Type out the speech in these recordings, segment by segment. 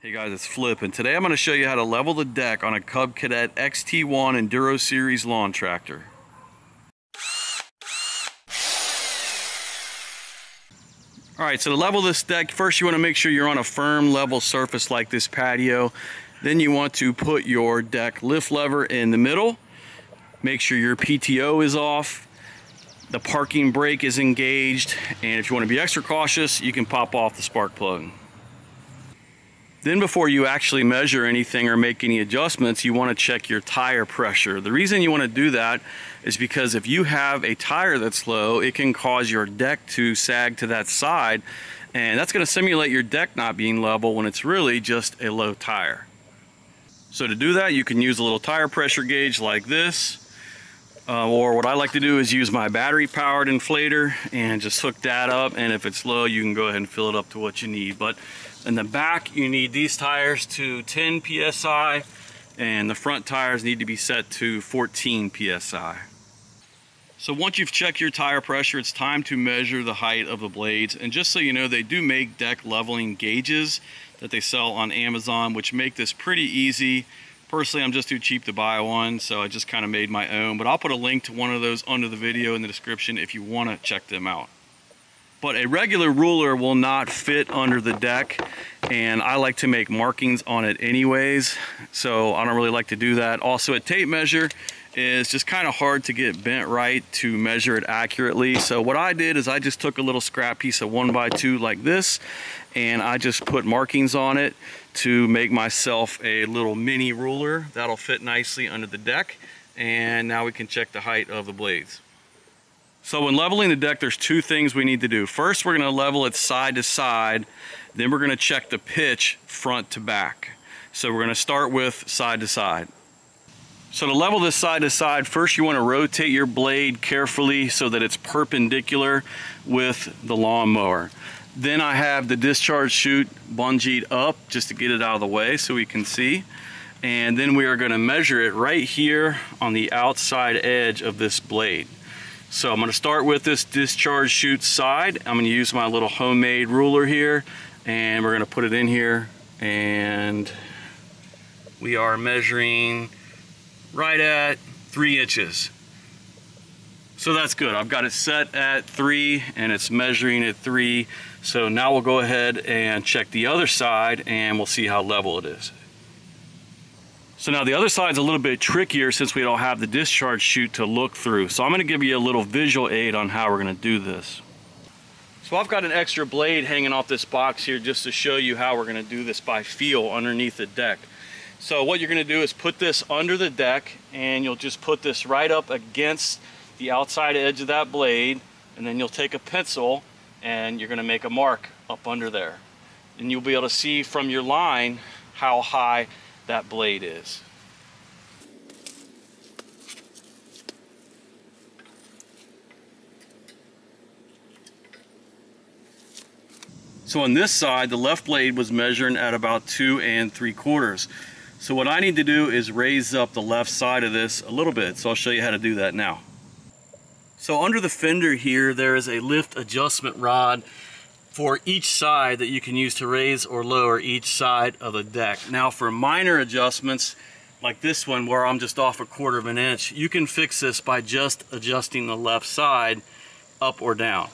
Hey guys, it's Flip, and today I'm going to show you how to level the deck on a Cub Cadet XT1 Enduro Series lawn tractor. Alright, so to level this deck, first you want to make sure you're on a firm level surface like this patio. Then you want to put your deck lift lever in the middle. Make sure your PTO is off. The parking brake is engaged, and if you want to be extra cautious, you can pop off the spark plug. Then before you actually measure anything or make any adjustments, you want to check your tire pressure. The reason you want to do that is because if you have a tire that's low, it can cause your deck to sag to that side, and that's going to simulate your deck not being level when it's really just a low tire. So to do that, you can use a little tire pressure gauge like this, or what I like to do is use my battery powered inflator and just hook that up, and if it's low you can go ahead and fill it up to what you need. But in the back you need these tires to 10 psi, and the front tires need to be set to 14 psi. So once you've checked your tire pressure, it's time to measure the height of the blades. And just so you know, they do make deck leveling gauges that they sell on Amazon, which make this pretty easy. Personally, I'm just too cheap to buy one, so I just kind of made my own, but I'll put a link to one of those under the video in the description if you want to check them out. But a regular ruler will not fit under the deck, and I like to make markings on it anyways, so I don't really like to do that. Also, a tape measure is just kind of hard to get bent right to measure it accurately. So what I did is I just took a little scrap piece of 1x2 like this, and I just put markings on it to make myself a little mini ruler that'll fit nicely under the deck. And now we can check the height of the blades. So when leveling the deck, there's two things we need to do. First, we're going to level it side to side, then we're going to check the pitch front to back. So we're going to start with side to side. So to level this side to side, first you want to rotate your blade carefully so that it's perpendicular with the lawnmower. Then I have the discharge chute bungeed up just to get it out of the way so we can see. And then we are going to measure it right here on the outside edge of this blade. So I'm going to start with this discharge chute side. I'm going to use my little homemade ruler here, and we're going to put it in here, and we are measuring right at 3 inches. So that's good. I've got it set at 3 and it's measuring at 3. So now we'll go ahead and check the other side and we'll see how level it is. So now the other side's a little bit trickier since we don't have the discharge chute to look through. So I'm going to give you a little visual aid on how we're going to do this. So I've got an extra blade hanging off this box here just to show you how we're going to do this by feel underneath the deck. So what you're going to do is put this under the deck, and you'll just put this right up against the outside edge of that blade, and then you'll take a pencil and you're going to make a mark up under there. And you'll be able to see from your line how high that blade is. So on this side, the left blade was measuring at about 2 3/4. So what I need to do is raise up the left side of this a little bit. So I'll show you how to do that now. So under the fender here, there is a lift adjustment rod for each side that you can use to raise or lower each side of the deck. Now for minor adjustments, like this one where I'm just off 1/4 inch, you can fix this by just adjusting the left side up or down.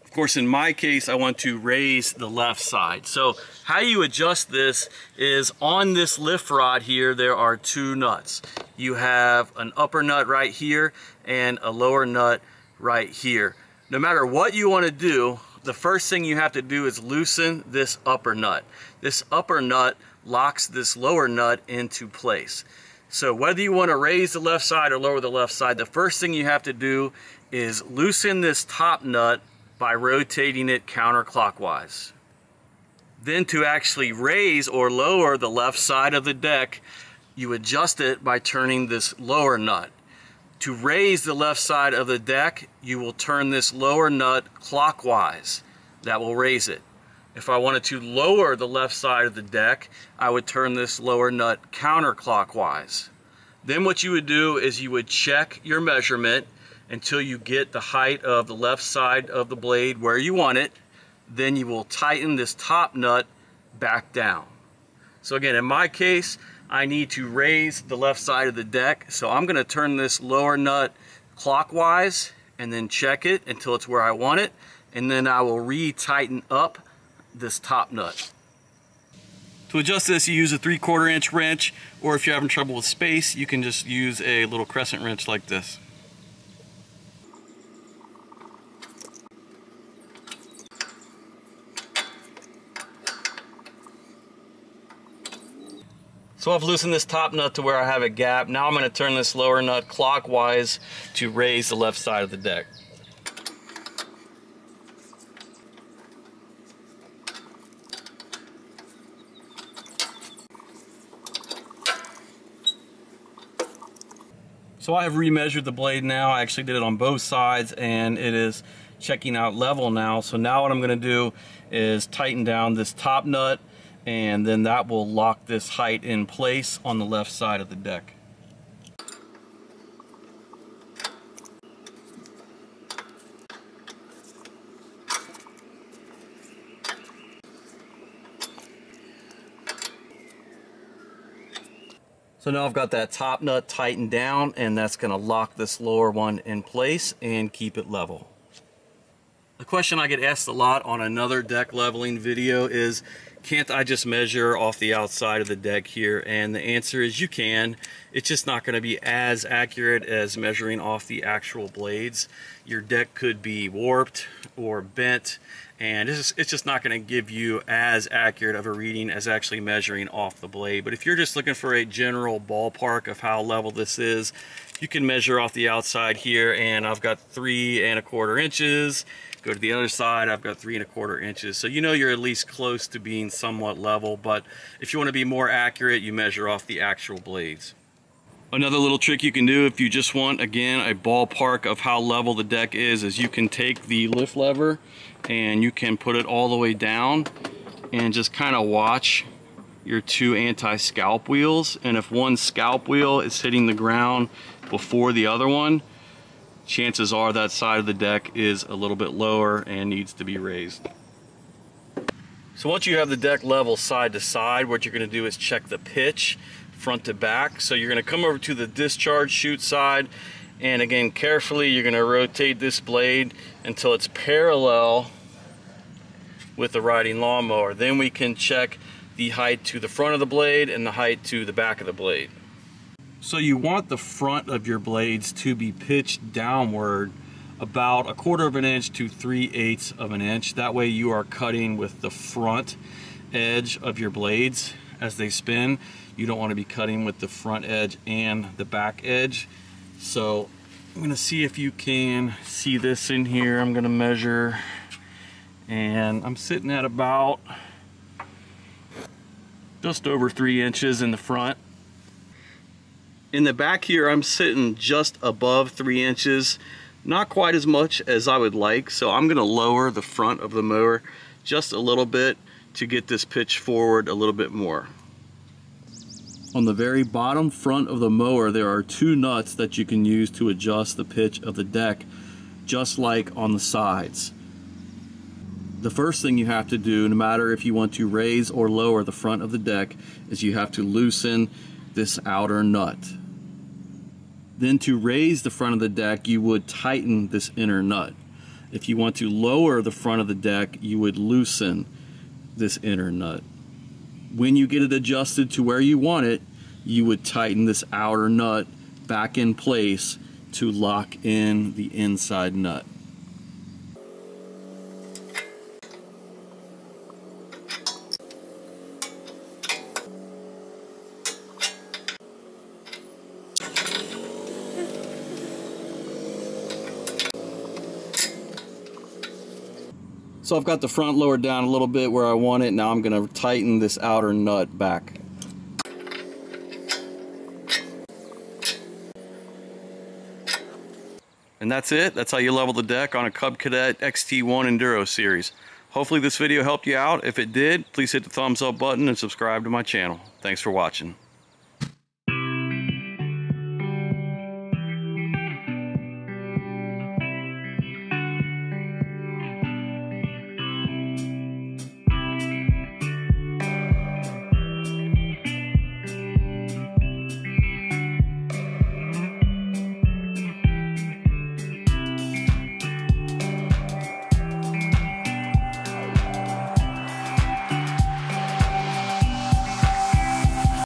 Of course, in my case, I want to raise the left side. So how you adjust this is on this lift rod here, there are 2 nuts. You have an upper nut right here and a lower nut right here. No matter what you want to do, the first thing you have to do is loosen this upper nut. This upper nut locks this lower nut into place. So whether you want to raise the left side or lower the left side, the first thing you have to do is loosen this top nut by rotating it counterclockwise. Then to actually raise or lower the left side of the deck, you adjust it by turning this lower nut. To raise the left side of the deck, you will turn this lower nut clockwise. That will raise it. If I wanted to lower the left side of the deck, I would turn this lower nut counterclockwise. Then what you would do is you would check your measurement until you get the height of the left side of the blade where you want it. Then you will tighten this top nut back down. So again, in my case, I need to raise the left side of the deck. So I'm gonna turn this lower nut clockwise and then check it until it's where I want it. And then I will re-tighten up this top nut. To adjust this, you use a 3/4 inch wrench, or if you're having trouble with space, you can just use a little crescent wrench like this. So I've loosened this top nut to where I have a gap. Now I'm going to turn this lower nut clockwise to raise the left side of the deck. So I have remeasured the blade now. I actually did it on both sides and it is checking out level now. So now what I'm going to do is tighten down this top nut, and then that will lock this height in place on the left side of the deck. So now I've got that top nut tightened down, and that's going to lock this lower one in place and keep it level. The question I get asked a lot on another deck leveling video is, can't I just measure off the outside of the deck here? And the answer is you can. It's just not going to be as accurate as measuring off the actual blades. Your deck could be warped or bent, and it's just not going to give you as accurate of a reading as actually measuring off the blade. But if you're just looking for a general ballpark of how level this is, you can measure off the outside here, and I've got 3 1/4 inches. Go to the other side, I've got 3 1/4 inches. So you know you're at least close to being somewhat level, but if you want to be more accurate, you measure off the actual blades. Another little trick you can do if you just want, again, a ballpark of how level the deck is you can take the lift lever and you can put it all the way down and just kind of watch your 2 anti-scalp wheels. And if one scalp wheel is hitting the ground before the other one, chances are that side of the deck is a little bit lower and needs to be raised. So once you have the deck level side to side, what you're going to do is check the pitch front to back. So you're going to come over to the discharge chute side, and again, carefully you're going to rotate this blade until it's parallel with the riding lawnmower. Then we can check the height to the front of the blade and the height to the back of the blade. So you want the front of your blades to be pitched downward about 1/4 inch to 3/8 of an inch. That way you are cutting with the front edge of your blades as they spin. You don't want to be cutting with the front edge and the back edge. So I'm going to see if you can see this in here. I'm going to measure, and I'm sitting at about just over 3 inches in the front. In the back here, I'm sitting just above 3 inches, not quite as much as I would like, so I'm going to lower the front of the mower just a little bit to get this pitch forward a little bit more. On the very bottom front of the mower, there are 2 nuts that you can use to adjust the pitch of the deck, just like on the sides. The first thing you have to do, no matter if you want to raise or lower the front of the deck, is you have to loosen this outer nut. Then to raise the front of the deck, you would tighten this inner nut. If you want to lower the front of the deck, you would loosen this inner nut. When you get it adjusted to where you want it, you would tighten this outer nut back in place to lock in the inside nut. So I've got the front lowered down a little bit where I want it. Now I'm going to tighten this outer nut back. And that's it. That's how you level the deck on a Cub Cadet XT1 Enduro series. Hopefully this video helped you out. If it did, please hit the thumbs up button and subscribe to my channel. Thanks for watching.